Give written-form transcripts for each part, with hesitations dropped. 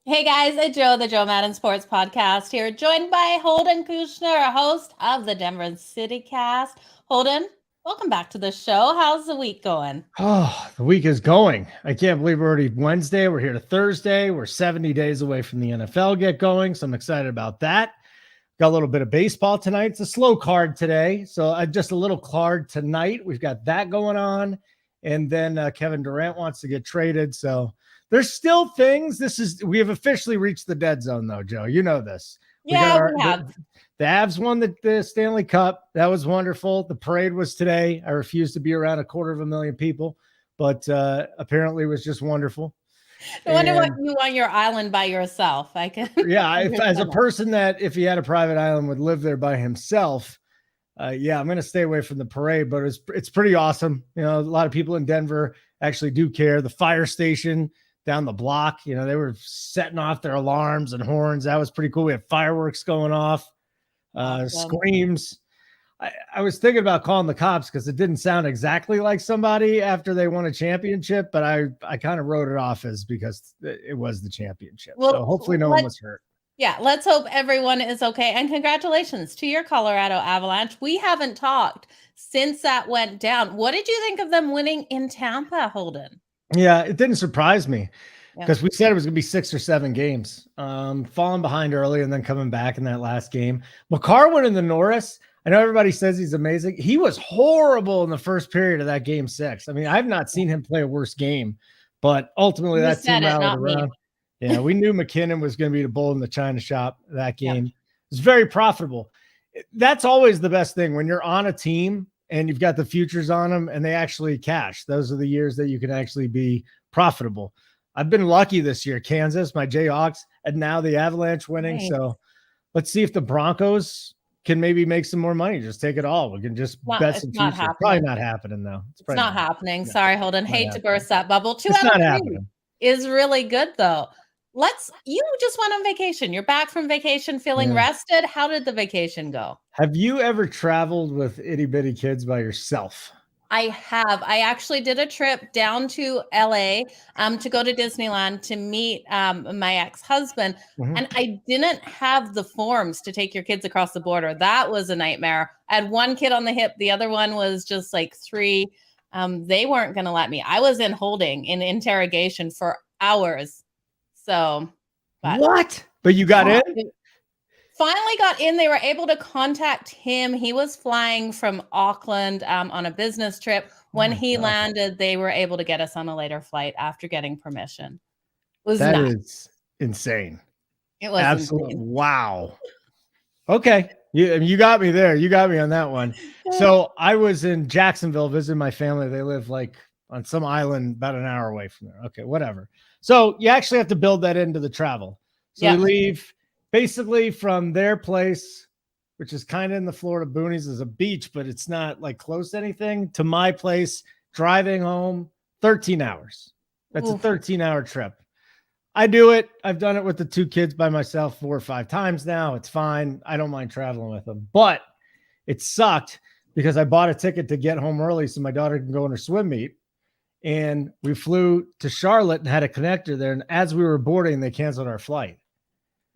Hey guys, it's Joe, the Joe Madden Sports Podcast here, joined by Holden Kushner, host of the Denver City Cast. Holden, welcome back to the show. How's the week going? Oh, the week is going. I can't believe we're already Wednesday. We're here to Thursday. We're 70 days away from the NFL get going, so I'm excited about that. Got a little bit of baseball tonight. It's a slow card today, so just a little card tonight. We've got that going on, and then Kevin Durant wants to get traded, so there's still things. We have officially reached the dead zone, though, Joe. You know this. We have. The Avs won the Stanley Cup. That was wonderful. The parade was today. I refused to be around 250,000 people, but apparently it was just wonderful. I wonder what you want your island by yourself. I can. Yeah, as a person that if he had a private island would live there by himself, yeah, I'm going to stay away from the parade, but it's pretty awesome. You know, a lot of people in Denver actually do care. The fire station down the block, you know, they were setting off their alarms and horns. That was pretty cool. We had fireworks going off, screams. I was thinking about calling the cops because it didn't sound exactly like somebody after they won a championship, but I kind of wrote it off as because it was the championship. Well, so hopefully no one was hurt. Yeah, let's hope everyone is okay. And congratulations to your Colorado Avalanche. We haven't talked since that went down. What did you think of them winning in Tampa, Holden? Yeah, it didn't surprise me because we said it was going to be 6 or 7 games, falling behind early and then coming back in that last game. Makar went in the Norris. I know everybody says he's amazing. He was horrible in the first period of that game 6. I mean, I've not seen him play a worse game, but ultimately that team rallied around. Yeah, we knew McKinnon was going to be the bull in the China shop that game. It was very profitable. That's always the best thing when you're on a team and you've got the futures on them and they actually cash. Those are the years that you can actually be profitable. I've been lucky this year. Kansas, my Jayhawks, and now the Avalanche winning. Nice. So let's see if the Broncos can maybe make some more money. Just take it all. We can just bet some futures. Probably not happening, though. It's not happening. No, sorry, Holden. Hate to burst that bubble. 2 it's out not of 3 happening. Is really good, though. You just went on vacation. You're back from vacation feeling rested. How did the vacation go? Have you ever traveled with itty bitty kids by yourself? I have. I actually did a trip down to LA to go to Disneyland to meet my ex-husband. And I didn't have the forms to take your kids across the border. That was a nightmare. I had one kid on the hip. The other one was just like 3. They weren't going to let me. I was in holding in interrogation for hours. So, what? But you got in? Finally got in. They were able to contact him. He was flying from Auckland on a business trip. When he landed, they were able to get us on a later flight after getting permission. That is insane. It was absolutely insane. Wow. Okay. You got me there. You got me on that one. So I was in Jacksonville visiting my family. They live like on some island about an hour away from there. Okay, whatever. So you actually have to build that into the travel. So we leave basically from their place, which is kind of in the Florida boonies, is a beach, but it's not like close to anything, to my place, driving home 13 hours. That's a 13-hour trip. I do it. I've done it with the 2 kids by myself 4 or 5 times now. It's fine. I don't mind traveling with them, but it sucked because I bought a ticket to get home early so my daughter can go in her swim meet. And we flew to Charlotte and had a connector there. And as we were boarding, they canceled our flight.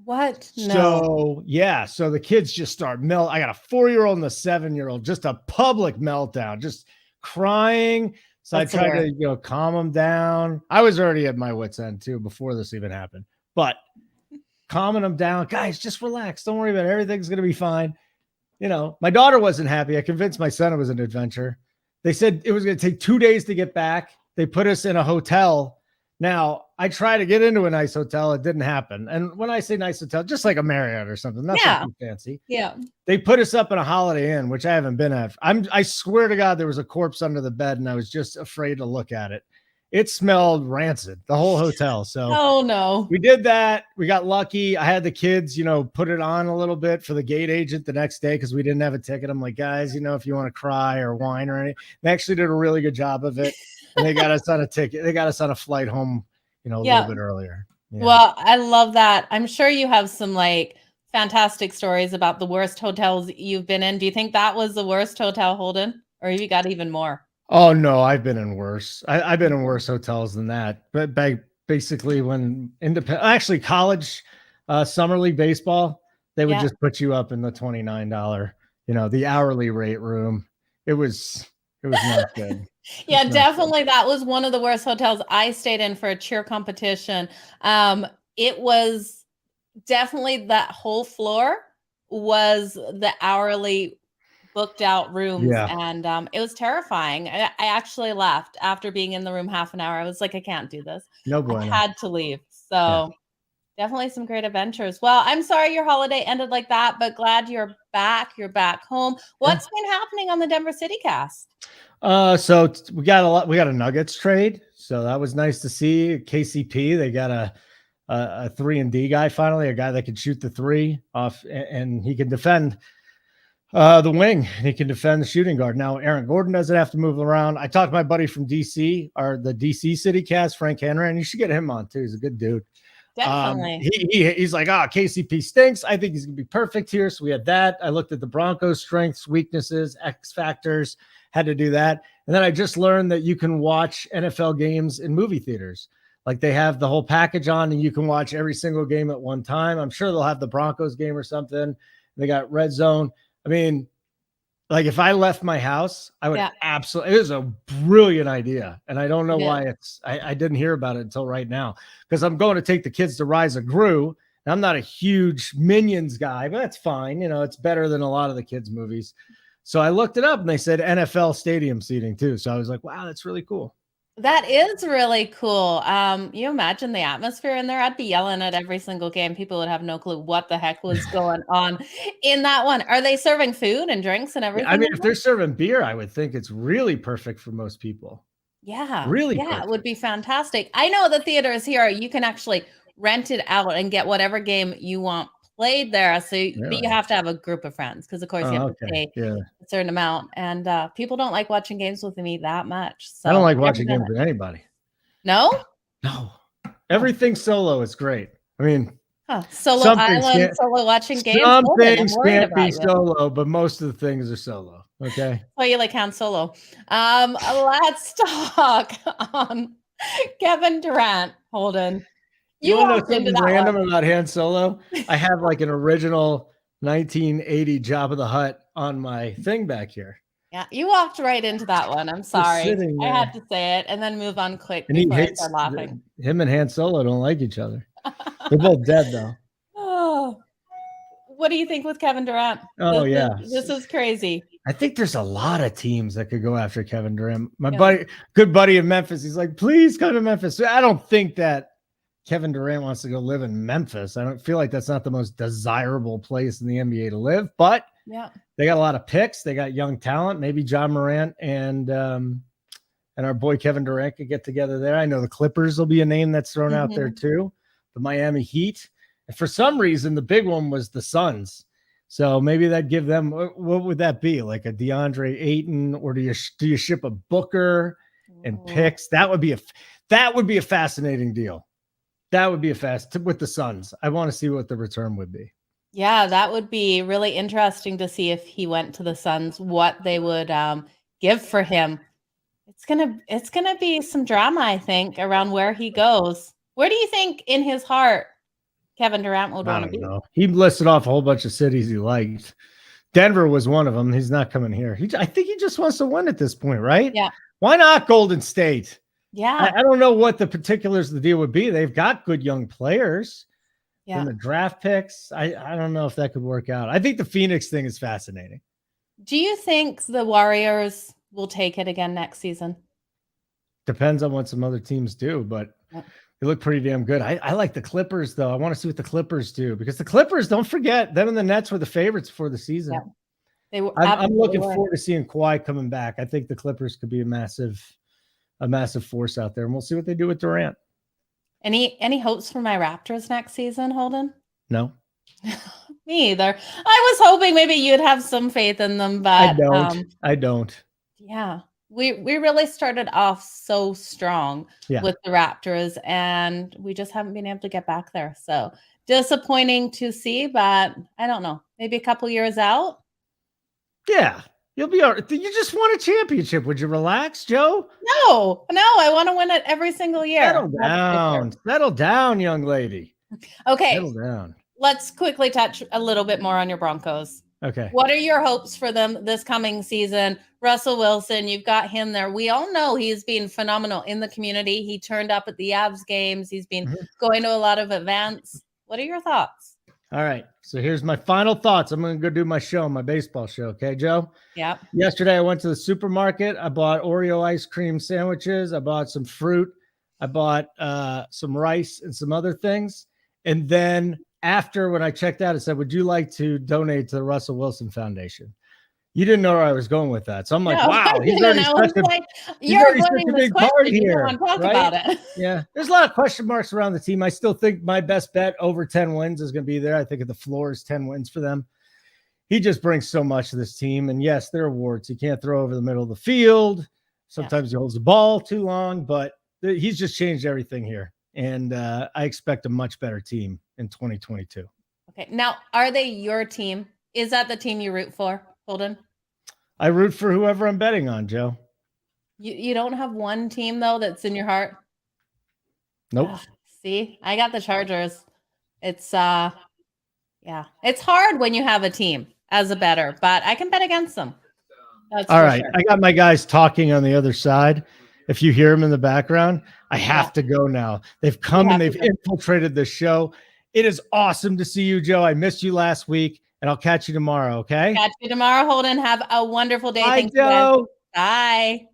What? No. So, yeah. So the kids just start I got a 4-year-old and a 7-year-old, just a public meltdown, just crying. So I tried to, calm them down. I was already at my wit's end too before this even happened, but calming them down. Guys, just relax. Don't worry about it. Everything's going to be fine. My daughter wasn't happy. I convinced my son it was an adventure. They said it was going to take 2 days to get back. They put us in a hotel. Now, I tried to get into a nice hotel. It didn't happen. And when I say nice hotel, just like a Marriott or something, nothing too fancy. Yeah. They put us up in a Holiday Inn, which I haven't been at. I swear to God, there was a corpse under the bed, and I was just afraid to look at it. It smelled rancid, the whole hotel. So oh no, we did that. We got lucky. I had the kids, put it on a little bit for the gate agent the next day because we didn't have a ticket. I'm like, guys, if you want to cry or whine or anything, they actually did a really good job of it. And they got us on a ticket. They got us on a flight home, a little bit earlier. Yeah. Well, I love that. I'm sure you have some fantastic stories about the worst hotels you've been in. Do you think that was the worst hotel, Holden, or have you got even more? Oh no, I've been in worse. I've been in worse hotels than that. But basically when actually college summer league baseball, they would just put you up in the $29, the hourly rate room. It was not good. Yeah, definitely. That was one of the worst hotels I stayed in for a cheer competition. It was definitely that whole floor was the hourly booked out rooms. Yeah. And it was terrifying. I actually left after being in the room half an hour. I was like, I can't do this. No bueno. I had to leave. So definitely some great adventures. Well, I'm sorry your holiday ended like that, but glad you're back. You're back home. What's been happening on the Denver City Cast? So we got a Nuggets trade. So that was nice to see. KCP, they got a 3-and-D guy finally, a guy that can shoot the three off and he can defend the wing and he can defend the shooting guard. Now Aaron Gordon doesn't have to move around. I talked to my buddy from DC, or the DC City Cast, Frank Henry, and you should get him on too. He's a good dude. Definitely. He's like, KCP stinks. I think he's gonna be perfect here. So we had that. I looked at the Broncos' strengths, weaknesses, X factors, had to do that. And then I just learned that you can watch NFL games in movie theaters. Like they have the whole package on and you can watch every single game at one time. I'm sure they'll have the Broncos game or something. They got Red Zone. I mean, like if I left my house, I would absolutely, it was a brilliant idea. And I don't know why I didn't hear about it until right now, because I'm going to take the kids to Rise of Gru. And I'm not a huge Minions guy, but that's fine. It's better than a lot of the kids' movies. So I looked it up and they said NFL stadium seating too. So I was like, wow, that's really cool. That is really cool. You imagine the atmosphere in there? I'd be yelling at every single game. People would have no clue what the heck was going on in that one. Are they serving food and drinks and everything? I mean, if they're serving beer, I would think it's really perfect for most people. Yeah. Really? Yeah, perfect. It would be fantastic. I know the theaters here, you can actually rent it out and get whatever game you want played there. So but you have to have a group of friends because, of course, you have to pay a certain amount. And people don't like watching games with me that much. So I don't like watching games with anybody. No? No. Everything solo is great. I mean, solo island, solo watching games. Some things can't be solo, but most of the things are solo. Okay. Oh, you like Han Solo. Let's talk on Kevin Durant, Holden. You want to know something random about Han Solo? I have like an original 1980 Jabba the Hutt on my thing back here. Yeah, you walked right into that one. I'm sorry. I had to say it and then move on quick before I start laughing. Him and Han Solo don't like each other. They're both dead though. Oh, what do you think with Kevin Durant? This is crazy. I think there's a lot of teams that could go after Kevin Durant. My good buddy in Memphis, he's like, please come to Memphis. I don't think that Kevin Durant wants to go live in Memphis. I don't feel like that's not the most desirable place in the NBA to live, but they got a lot of picks. They got young talent. Maybe John Morant and our boy Kevin Durant could get together there. I know the Clippers will be a name that's thrown out there too. The Miami Heat. And for some reason, the big one was the Suns. So maybe that'd give them, what would that be? Like a DeAndre Ayton, or do you ship a Booker and picks? That would be a fascinating deal. That would be with the Suns. I want to see what the return would be. Yeah, that would be really interesting to see if he went to the Suns, what they would give for him. It's gonna be some drama, I think, around where he goes. Where do you think in his heart Kevin Durant would want to be? Know. He listed off a whole bunch of cities he liked. Denver was one of them. He's not coming here. I think he just wants to win at this point, right? Yeah. Why not Golden State? Yeah. I don't know what the particulars of the deal would be. They've got good young players. Yeah. And the draft picks, I don't know if that could work out. I think the Phoenix thing is fascinating. Do you think the Warriors will take it again next season? Depends on what some other teams do, but they look pretty damn good. I like the Clippers, though. I want to see what the Clippers do, because the Clippers, don't forget, them and the Nets were the favorites for the season. Yeah. I'm looking forward to seeing Kawhi coming back. I think the Clippers could be a massive force out there, and we'll see what they do with Durant. Any hopes for my Raptors next season, Holden? No. Me either. I was hoping maybe you'd have some faith in them, but I don't. Yeah. We really started off so strong with the Raptors, and we just haven't been able to get back there. So disappointing to see, but I don't know. Maybe a couple years out. Yeah. You'll be all right. You just won a championship. Would you relax, Joe? No, I want to win it every single year. Settle down. Settle down, young lady. Okay. Settle down. Let's quickly touch a little bit more on your Broncos. Okay. What are your hopes for them this coming season? Russell Wilson, you've got him there. We all know he's been phenomenal in the community. He turned up at the Avs games. He's been going to a lot of events. What are your thoughts? All right. So here's my final thoughts. I'm going to go do my show, my baseball show. Okay, Joe? Yeah. Yesterday, I went to the supermarket. I bought Oreo ice cream sandwiches. I bought some fruit. I bought some rice and some other things. And then after, when I checked out, it said, would you like to donate to the Russell Wilson Foundation? You didn't know where I was going with that. So I'm like, wow, he's already such a big part here. About it. Yeah. There's a lot of question marks around the team. I still think my best bet over 10 wins is going to be there. I think the floor is 10 wins for them. He just brings so much to this team. And yes, there are awards. He can't throw over the middle of the field. Sometimes he holds the ball too long, but he's just changed everything here. And I expect a much better team in 2022. Okay. Now, are they your team? Is that the team you root for, Holden? I root for whoever I'm betting on, Joe. You don't have one team, though, that's in your heart? Nope. See, I got the Chargers. It's it's hard when you have a team as a bettor, but I can bet against them. That's all right. Sure. I got my guys talking on the other side. If you hear them in the background, I have to go now. They've come and they've infiltrated the show. It is awesome to see you, Joe. I missed you last week, and I'll catch you tomorrow, okay? Catch you tomorrow, Holden. Have a wonderful day. Bye, Joe. Bye.